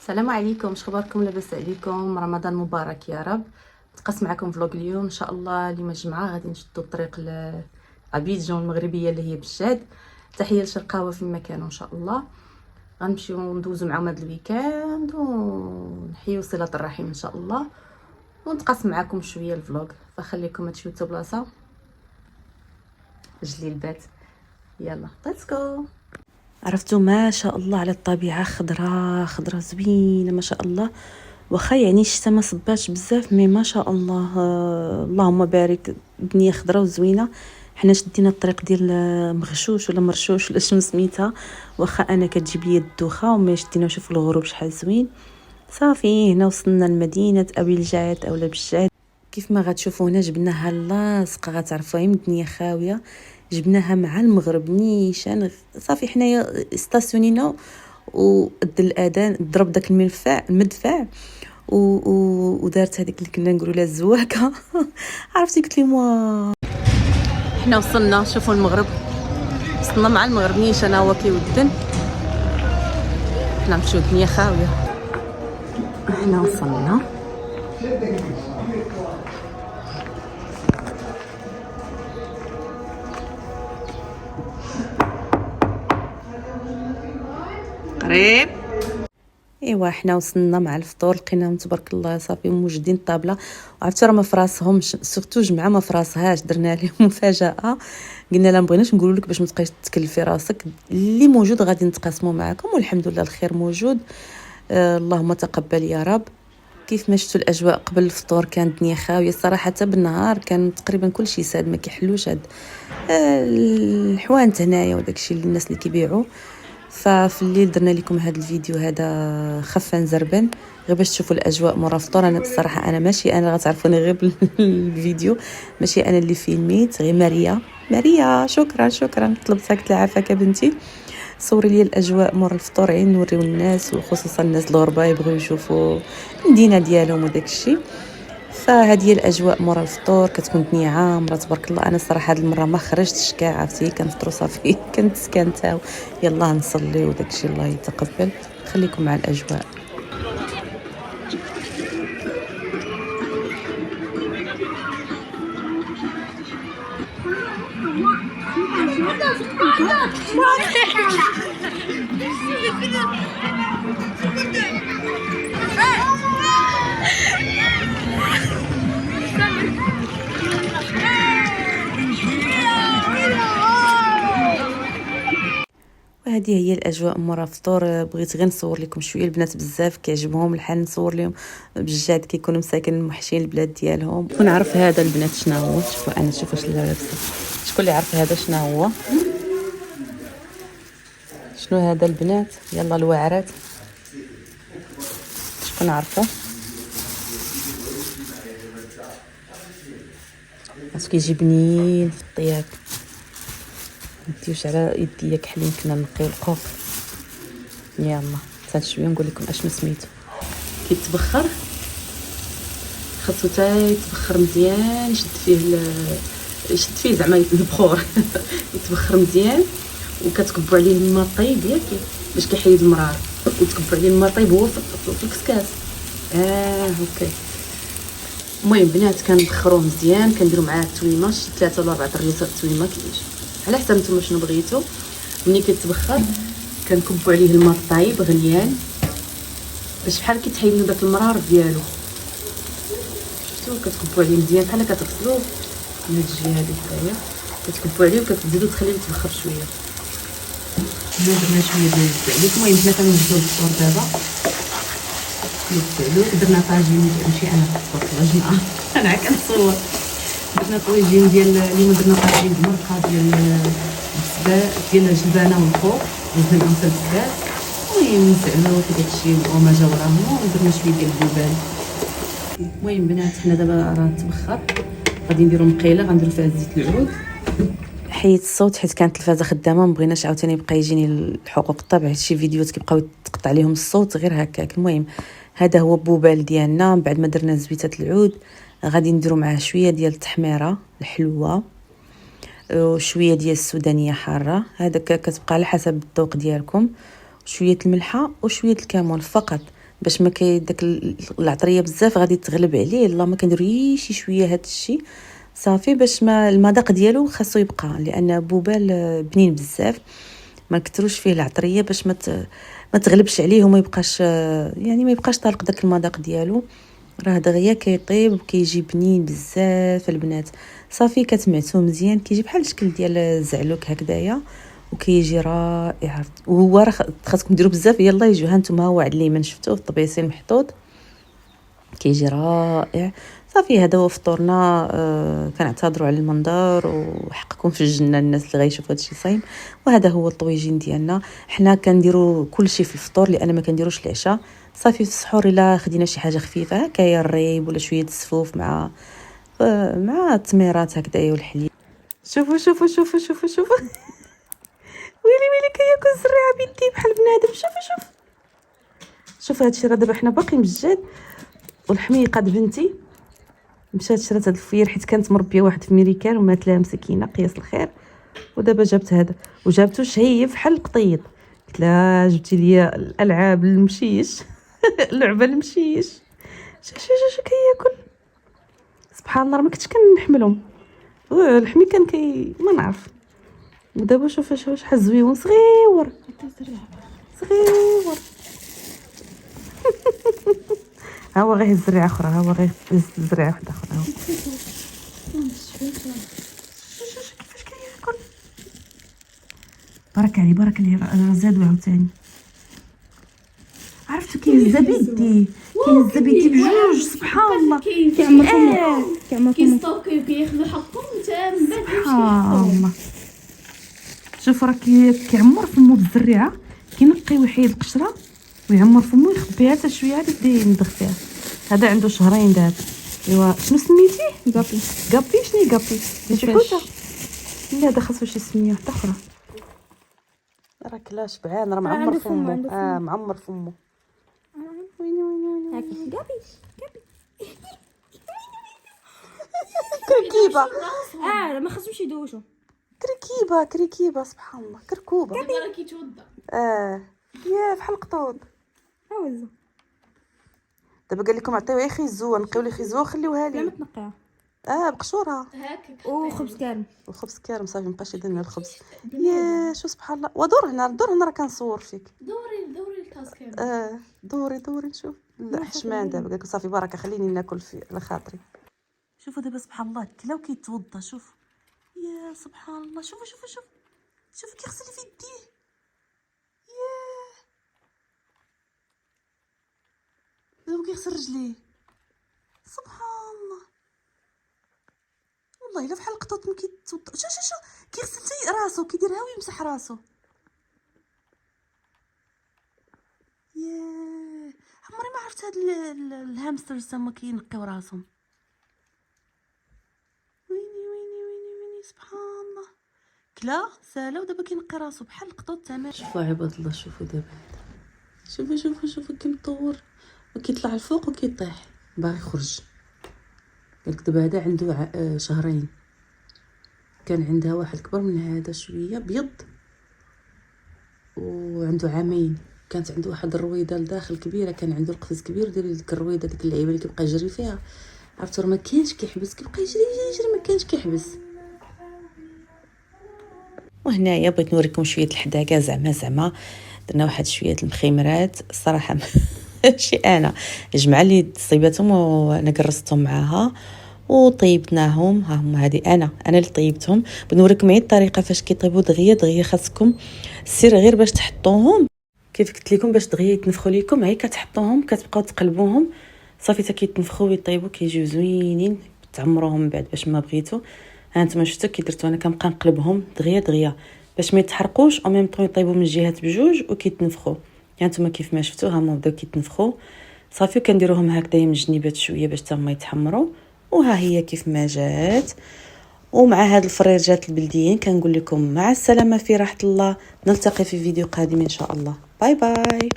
السلام عليكم، اش اخباركم؟ لاباس عليكم؟ رمضان مبارك يا رب. نتقاس معكم فلوق اليوم ان شاء الله. اليوم الجمعه غادي نشدو الطريق لابيجان المغربيه اللي هي بالشاد. تحيه لشرقاوه فيما كانوا ان شاء الله. غنمشيو ندوزو معاهم هذا الويكاند ونحيو صله الرحم ان شاء الله، ونتقاس معكم شويه الفلوق. فخليكم تمشيو حتى بلاصه جلي البات. يلا ليتس جو. عرفتوا ما شاء الله على الطبيعه، خضره خضره زوينه ما شاء الله. واخا يعني الشتا ما صباتش بزاف، مي ما شاء الله اللهم بارك، الدنيا خضره وزوينه. حنا شدينا الطريق ديال مغشوش ولا مرشوش ولا شنو سميتها، واخا انا كتجيب لي الدوخه وما شدينا. نشوفوا الغروب شحال زوين. صافي هنا وصلنا لمدينه ابي الجاد اولا بالجاد. كيف ما غتشوفوا هنا جبناها لاصقه، غتعرفوا هي الدنيا خاويه. جبناها مع المغرب نيشان. صافي حنايا ستاسيونينا ودد الاذان، ضرب داك المدفع ودارت هذيك اللي كنا نقولوا لها الزواكه. عرفتي قلت لي موا حنا وصلنا. شوفوا المغرب، وصلنا مع المغرب نيشان هو كيودن. حنا نمشيو الدنيا خاويه. حنا وصلنا. قريب. ايوا حنا وصلنا مع الفطور، لقيناهم تبارك الله صافي موجدين الطابله. وعرفتي راه ما فراسهمش، سورتو جمعه ما فراسهاش. درنا لهم مفاجاه، قلنا لا مبغيناش نقولوا لك باش ما تبقايش تكلفي راسك، اللي موجود غادي نتقاسموا معكم. والحمد لله الخير موجود. اللهم تقبل يا رب. كيف ما شفتوا الاجواء قبل الفطور كانت الدنيا خاويه الصراحه. حتى بالنهار كان تقريبا كل شيء ساد، ما كيحلوش هاد الحوانت هنايا وداكشي اللي الناس اللي كيبيعوا. ففي الليل درنا لكم هذا الفيديو هذا خفا زربن غير باش تشوفوا الاجواء مورا الفطور. انا بصراحه انا ماشي انا غتعرفوني غير بالفيديو، ماشي انا اللي فيلميت، غير ماريا. شكرا طلبتك العافاك بنتي. صوري لي الاجواء مور الفطور عين نوريو الناس، وخصوصا الناس الغرباء يبغيو يشوفوا المدينه ديالهم وداك الشيء. فهذه الاجواء مورا الفطور كتكون الدنيا عامره تبارك الله. انا الصراحه هذه المره ما خرجتش كاع، عرفتي كنفطروا صافي كنت سكنتها. يلا نصلي وداك الشيء الله يتقبل. خليكم مع الاجواء. وهذه هي الاجواء مورا الفطور. بغيت غير نصور لكم شويه. البنات بزاف كيعجبهم الحال نصور لهم بالجاد كيكونوا مساكن محشين البلاد ديالهم. شكون عارف هذا البنات شنو هو؟ شوفوا انا، شوفوا اش لابسه. شكون اللي عارف هذا شنو هو؟ شنو هذا البنات؟ يلا الواعرات، شكون عارفه؟ باسكو كيجي بنين في الطياب. نديوش على يديا كحلين كنا نقيو القوق. يلا حتى شويه نقول لكم اشنو سميتو. كيتبخر، خاصو تا يتبخر مزيان، يشد فيه زعما البخور. يتبخر مزيان وكتكبوا عليه الماء طيب ياك باش كيحيد المرار، وتكبوا عليه الماء طيب هو في الكسكاس. اوكي. المهم بنات كنبخروه مزيان، كنديروا معاه التويمه 3 ولا 4 ريوسات التويمه على حسب نتوما شنو بغيتو. ملي كيتبخر كنكبوا عليه الماء الطايب غليان باش بحال كيتحيد داك المرار ديالو. شفتوا كتكبوا عليه مزيان بحال كتغسلوه من هاد الجهه هذه حتى كتكبوا عليه وكتزيدوا تخليه يتبخر شويه. هنا درنا شويه ديال الزعلوك. المهم حنا كنوجدوا الفطور دابا. الزعلوك درنا طاجين، ماشي انا في الطاجين انا كنصور. درنا طاجين ديال اليوم، درنا طاجين بمرقه ديال الجبانه والخوخ وزدنا معاهم الكباب. المهم الزعلوك وداكشي والأوماجه وراهم، ودرنا شويه ديال البوبال. المهم بنات حنا دابا راه تبخر، غادي نديرو مقيله غنديرو فيها زيت العود. حيت الصوت حيت كانت التلفازه خدامه، ما بغيناش عاوتاني يبقى يجيني الحقوق الطبع. شي فيديوهات كيبقاو تقطع عليهم الصوت غير هكاك. المهم هذا هو البوبال ديالنا. بعد ما درنا زويته العود غادي نديرو معاه شويه ديال التحميره الحلوه وشويه ديال السودانيه حاره، هذاك كتبقى على حسب الذوق ديالكم. شويه الملحه وشويه الكمون فقط. باش ما داك العطريه بزاف غادي تغلب عليه. لا ما كنديرو شي شويه هذا الشيء صافي باش ما المذاق ديالو خاصو يبقى، لان بوبال بنين بزاف ما نكثروش فيه العطريه باش ما تغلبش عليه وما يبقاش يعني ما يبقاش طالق داك المذاق ديالو. راه دغيا كيطيب وكيجي بنين بزاف البنات. صافي كتمعسو مزيان كيجي بحال الشكل ديال الزعلوك هكذايا وكيجي رائع. وهو راه خاصكم ديروا بزاف. يلا يجوا ها نتوما هو عند اليمين شفتوه في الطبيسين محطوط كيجي رائع. صافي هذا هو فطورنا. كنعتذروا على المنظر وحقكم في الجنه الناس اللي غيشوفوا هادشي صايم. وهذا هو الطويجين ديالنا. حنا كنديروا كلشي في الفطور لان ما كنديروش العشاء. صافي في السحور الا خدينا شي حاجه خفيفه هكايا الريب ولا شويه السفوف مع التميرات هكذايا والحليب. شوفوا شوفوا شوفوا شوفوا شوفوا ويلي ويلي كياكل الزريعه بيدي بحال بنادم. شوفوا شوفوا هادشي راه دابا حنا باقي مجاد. والحميقه بنتي مشات شرات هاد الفير حيت كانت مربيه واحد في ميريكان ومات لها مسكينه قياس الخير. ودابا جابت هذا وجابته شهيه بحال القطيط. قلت لها جبتي لي الالعاب المشيش اللعبه المشيش. شو كياكل سبحان الله. ما كنتش كنحملهم الحمي كان ما نعرف. ودابا شوف شحال زويون صغيور ها هو غير الزريعه اخرى. ها هو غير الزريعه واحده اخرى. كيفاش كياكل بارك عليه راه زادو عاوتاني. عرفتو كيهز بيدي بجوج سبحان الله. كيعمر كيستوكي وكياخذوا حقهم حتى من بعد سبحان الله. شوف راه كيعمر فمو بالزريعه كينقي ويحيد القشره ويعمر فمو يخبيها حتى شويه عاد يبدا يندغ فيها. هذا عنده شهرين دابا. ايوا شنو سميتيه؟ غابي. شنو غابي؟ شي حوته؟ لا هذا خاصو شي سميه واحده اخرى. راه كلا شبعان راه معمر فمو. معمر فمو. هاكي غابي كركيبه. ما خصهمش يدوشوا. كركيبه سبحان الله. كركوبه راه كيتوضا. يا بحال القطوط. عاوزو دابا قال لكم عطيوها غير خيزوه. نقيو لي خيزوه وخليوها لا لي. ما تنقيها. بقشورها هاكا وخبز كامل. وخبز كارم صافي مابقاش يدير لنا الخبز. يا شو سبحان الله. ودور هنا راه كنصور فيك. دوري الكاس كامل. دوري نشوف. لا حشمان دابا قالك صافي بركه خليني ناكل على خاطري. شوفوا دابا سبحان الله كلا وكيتوضا. شوف يا سبحان الله. شوفوا كيغسل في يديه. ياه دابا كيغسل رجليه سبحان الله. والله الا بحال القطط ملي كيتوضا. شو كيغسل حتى راسو كيديرها ويمسح راسو. ياه عمري ما عرفت هاد الهامسترز تما كينقيو راسهم. ويني سبحان الله. كلا سالا ودابا كينقي راسو بحال القطوط تمام. شوفوا عباد الله شوفوا دابا شوفوا كيمطور وكيطلع الفوق وكيطيح باغي يخرج. قالك دابا هذا عنده شهرين. كان عندها واحد كبر من هذا شويه بيض وعنده عامين. كانت عنده واحد الرويضه لداخل كبيره. كان عنده القفص كبير ديال ديك الرويضه ديك اللعيبه اللي كيبقى يجري فيها. عرفتوا راه ما كاينش كيحبس كيبقى يجري ما كاينش كيحبس. وهنايا بغيت نوريكم شويه الحداقه زعما درنا واحد شويه المخيمرات الصراحه ماشي انا الجماعه اللي صيبتهم وانا قرصتهم معاها وطيبناهم. ها هما هذه انا اللي طيبتهم. بنوريكم عيد الطريقه فاش كيطيبوا دغيا خاصكم السر غير باش تحطوهم كيف قلت لكم باش دغيا يتنفخوا لكم. هي كتحطوهم كتبقاو تقلبوهم صافي حتى كيتنفخوا ويطيبوا كيجيو زوينين. تعمروهم بعد باش ما بغيتو. ها انتما شفتوا كي درتو انا كنبقى نقلبهم دغيا باش ما يتحرقوش او ميم طون يطيبوا من الجهات بجوج وكيتنفخوا. يعني انتما كيف ما شفتوا هما بداو كيتنفخوا صافي. كنديروهم هكذا من الجنيبات شويه باش حتى هما يتحمروا. وها هي كيف ما جات. ومع هاد الفريرجات البلديين كنقول لكم مع السلامه في راحه الله. نلتقي في فيديو قادم ان شاء الله. باي باي.